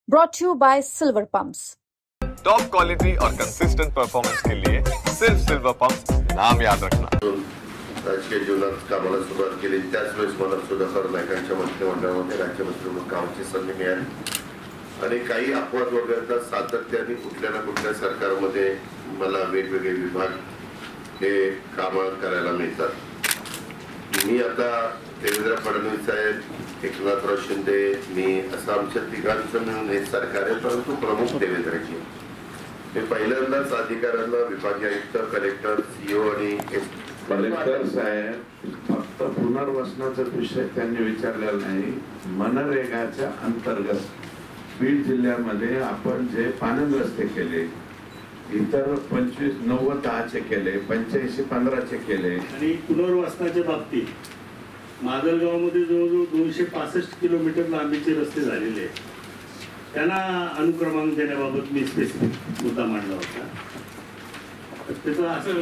brought to you by Silver Pumps. Top quality और consistent performance के लिए सिर्फ silver pumps नाम याद रखना। राजकीय जीवनात कामाला सुरुवात केली त्याच वेळेस मला सुधाकर नायकांच्या मंत्रिमंडळामध्ये राज्यमंत्री म्हणून कामाची संधी मिळाली आणि काही अपवाद वगळता सातत्याने कुठल्या ना कुठल्या सरकारमध्ये मला वेगवेगळे विभाग हे काम करायला मिळतात। मी आता देवेंद्र फडणवीस साहेब, एकनाथराव शिंदे, मी असं आमच्या तिघांचं मिळून एक सरकार आहे, परंतु प्रमुख देवेंद्रजी। मी पहिल्यांदाच अधिकाऱ्यांना विभागीय आयुक्त, कलेक्टर, सीओ आणि कलेक्टर साहेब फक्त पुनर्वसनाचा विषय त्यांनी विचारलेला नाही। मनरेगाच्या अंतर्गत बीड जिल्ह्यामध्ये आपण जे पाणंद रस्ते केले, इतर 25-90-10 केले, 85-15 केले आणि पुनर्वसनाच्या बाबतीत माजलगावमध्ये जवळजवळ 265 किलोमीटर लांबीचे रस्ते झालेले आहेत। त्यांना अनुक्रमांक देण्याबाबत मी स्पेसिफिक मुद्दा मांडला होता। त्याचं असं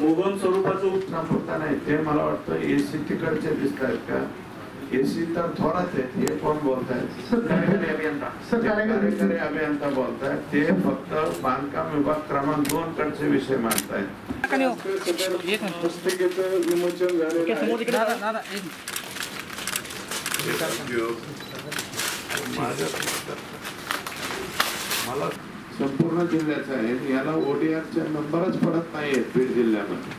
मोगम स्वरूपाचं उत्तर नाही। ते मला वाटतं एसी तिकडचे दिसत आहेत का? एसी तर थोरात आहेत। हे कोण बोलतायत? कार्यकारी अभियंता बोलतायत। ते फक्त बांधकाम विभाग क्रमांक 2 कडचे विषय मांडतायत। पुस्तिकेचं विमोचन मला संपूर्ण जिल्ह्याचा आहे, याला ओडीआरच्या नंबरच पडत नाहीये बीड जिल्ह्यामध्ये।